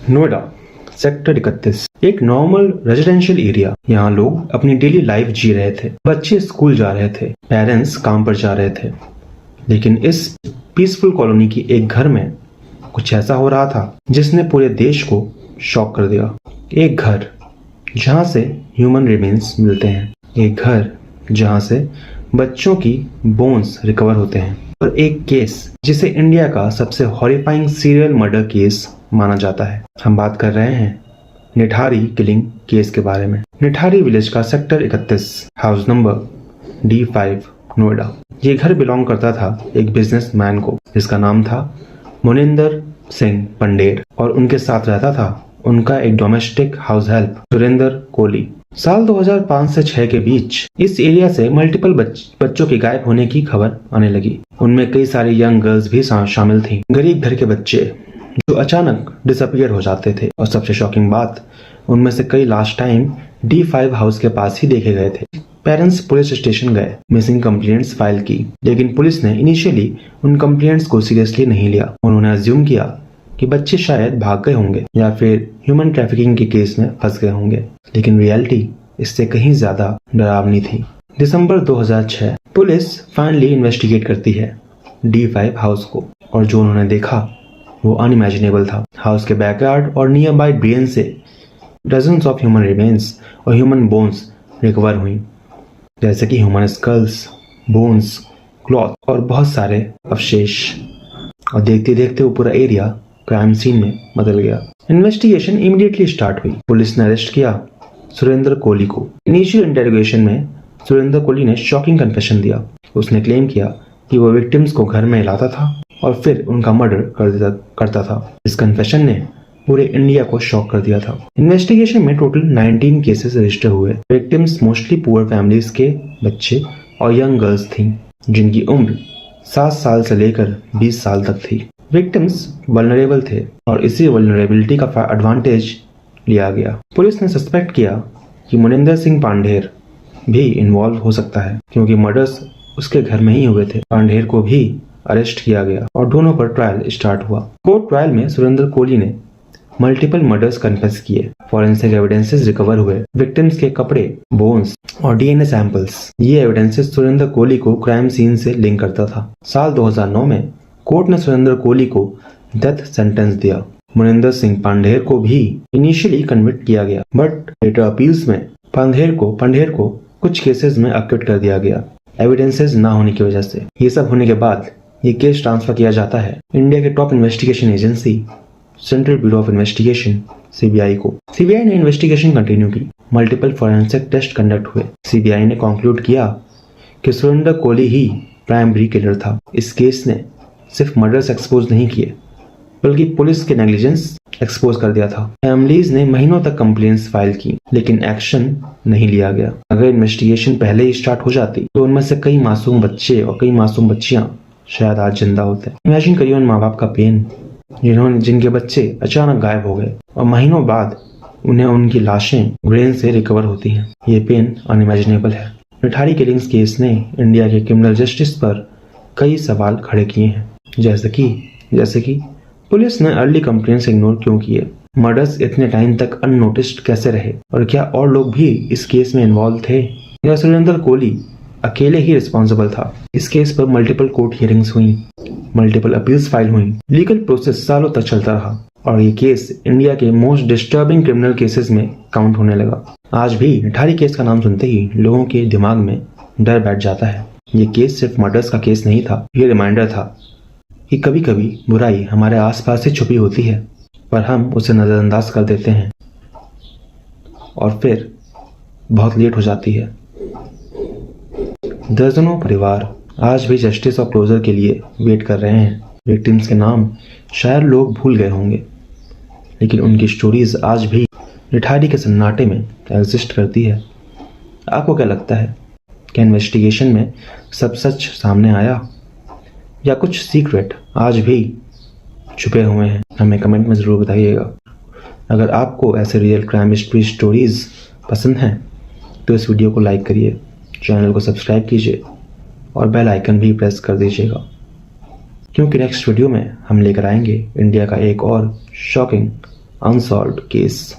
Noida sector 31 एक normal residential area. यहाँ लोग अपनी डेली लाइफ जी रहे थे, बच्चे स्कूल जा रहे थे, पेरेंट्स काम पर जा रहे थे। लेकिन इस पीसफुल कॉलोनी की एक घर में कुछ ऐसा हो रहा था जिसने पूरे देश को शॉक कर दिया। एक घर जहाँ से ह्यूमन रिमेन्स मिलते हैं, एक घर जहाँ से बच्चों की बोन्स रिकवर होते हैं, और एक केस जिसे इंडिया का सबसे हॉरिफाइंग सीरियल मर्डर केस माना जाता है। हम बात कर रहे हैं निठारी किलिंग केस के बारे में। निठारी विलेज का sector 31 house number D5 Noida. ये घर बिलोंग करता था एक बिजनेसमैन को जिसका नाम था मोनिंदर सिंह पंडेर, और उनके साथ रहता था उनका एक domestic house help Surendra Kohli. साल 2005 से 6 के बीच इस एरिया से मल्टीपल बच्चों के गायब होने की खबर आने लगी। उनमें कई सारी यंग गर्ल्स भी शामिल थी, गरीब घर के बच्चे जो अचानक डिसअपियर हो जाते थे। और सबसे शॉकिंग बात, उनमें से कई लास्ट टाइम D5 हाउस के पास ही देखे गए थे। पेरेंट्स पुलिस स्टेशन गए, मिसिंग कंप्लेंट्स फाइल की, लेकिन पुलिस ने इनिशियली उन कंप्लेंट्स को सीरियसली नहीं लिया। उन्होंने अज्यूम किया कि बच्चे शायद भाग गए होंगे या फिर ह्यूमन ट्रैफिकिंग के केस में फंस गए होंगे, लेकिन रियलिटी इससे कहीं ज्यादा डरावनी थी। दिसंबर 2006 पुलिस फाइनली इन्वेस्टिगेट करती है D5 हाउस को, और जो उन्होंने देखा वो अनइमेजिनेबल था। हाउस के बैकयार्ड और नियर बाय ड्रेन से डजन्स ऑफ ह्यूमन रिमेन्स और ह्यूमन बोन्स रिकवर हुई, जैसे कि ह्यूमन स्कल्स, बोन्स, क्लॉथ और बहुत सारे अवशेष। और देखते देखते वो पूरा एरिया क्राइम सीन में बदल गया। इन्वेस्टिगेशन इमीडिएटली स्टार्ट हुई। पुलिस ने अरेस्ट किया सुरेंद्र कोहली को। इनिशियल इंटेरोगेशन में सुरेंद्र कोहली ने शॉकिंग कन्फेशन दिया। उसने क्लेम किया कि वो विक्टिम्स को घर में लाता था और फिर उनका मर्डर करता था। इस कन्फेशन ने पूरे इंडिया को शॉक कर दिया था। इन्वेस्टिगेशन में टोटल 19 केसेस रजिस्टर हुए। विक्टिम्स मोस्टली पुअर फैमिलीज के बच्चे और यंग गर्ल्स थीं, जिनकी उम्र 7 साल से लेकर 20 साल तक थी। विक्टिम्स वल्नरेबल थे और इसी वल्नरेबिलिटी का एडवांटेज लिया गया। पुलिस ने सस्पेक्ट किया कि मोनिंदर सिंह पांडेर भी इन्वॉल्व हो सकता है, क्योंकि मर्डर्स उसके घर में ही हुए थे। पांडेर को भी अरेस्ट किया गया और दोनों पर ट्रायल स्टार्ट हुआ। कोर्ट ट्रायल में सुरेंद्र कोहली ने मल्टीपल मर्डर्स कन्फेस किए। फॉरेंसिक एविडेंसेस रिकवर हुए, विक्टिम्स के कपड़े, बोन्स और DNA सैंपल्स। ये एविडेंसेस सुरेंद्र कोहली को क्राइम सीन से लिंक करता था। साल 2009 में कोर्ट ने सुरेंद्र कोहली को डेथ सेंटेंस दिया। मोनिंदर सिंह पांडेर को भी इनिशियली कन्विक्ट किया गया, बट लेटर अपील्स में पांडेर को कुछ केसेस में अक्विट कर दिया गया, एविडेंसेस ना होने की वजह से। ये सब होने के बाद ये केस ट्रांसफर किया जाता है इंडिया के top investigation agency central bureau of investigation CBI को। CBI ने इन्वेस्टिगेशन कंटिन्यू की। मल्टीपल फॉरेंसिक टेस्ट कंडक्ट हुए। CBI ने कंक्लूड किया कि सुरेंद्र कोहली ही प्राइमरी किलर था। इस केस ने सिर्फ मर्डर्स एक्सपोज नहीं किए, बल्कि पुलिस के नेग्लिजेंस एक्सपोज कर दिया था। फैमिलीज ने महीनों तक कंप्लेंट्स फाइल की, लेकिन एक्शन नहीं लिया गया। अगर इन्वेस्टिगेशन पहले ही स्टार्ट हो जाती तो उनमें से कई मासूम बच्चे और कई मासूम बच्चियां शायद आज जिंदा होते। इमेजिन करिए उन माँ बाप का पेन जिनके बच्चे अचानक गायब हो गए और महीनों बाद उन्हें उनकी लाशें ब्रेन से रिकवर होती हैं। ये पेन अनइमेजिनेबल है। निठारी किलिंग्स केस ने इंडिया के क्रिमिनल जस्टिस पर कई सवाल खड़े किए हैं, जैसे कि पुलिस ने अर्ली कंप्लेंट्स इग्नोर क्यों किए, मर्डर्स इतने टाइम तक अननोटिस्ड कैसे रहे, और क्या और लोग भी इस केस में इन्वॉल्व थे या सुरेंद्र कोहली अकेले ही रिस्पॉन्सिबल था। इस केस पर मल्टीपल कोर्ट हियरिंग्स हुई, मल्टीपल अपील्स फाइल हुई, लीगल प्रोसेस सालों तक चलता रहा और ये केस इंडिया के मोस्ट डिस्टर्बिंग क्रिमिनल केसेस में काउंट होने लगा। आज भी निठारी केस का नाम सुनते ही लोगों के दिमाग में डर बैठ जाता है। ये केस सिर्फ मर्डर्स का केस नहीं था, ये रिमाइंडर था कि कभी कभी बुराई हमारे आसपास ही छुपी होती है, पर हम उसे नजरअंदाज कर देते हैं और फिर बहुत लेट हो जाती है। दर्जनों परिवार आज भी जस्टिस और क्लोजर के लिए वेट कर रहे हैं। विक्टिम्स के नाम शायद लोग भूल गए होंगे, लेकिन उनकी स्टोरीज आज भी निठारी के सन्नाटे में एग्जिस्ट करती है। आपको क्या लगता है, क्या इन्वेस्टिगेशन में सब सच सामने आया या कुछ सीक्रेट आज भी छुपे हुए हैं? हमें कमेंट में ज़रूर बताइएगा। अगर आपको ऐसे रियल क्राइम हिस्ट्री स्टोरीज पसंद हैं तो इस वीडियो को लाइक करिए, चैनल को सब्सक्राइब कीजिए और बेल आइकन भी प्रेस कर दीजिएगा, क्योंकि नेक्स्ट वीडियो में हम लेकर आएंगे इंडिया का एक और शॉकिंग अनसॉल्व्ड केस।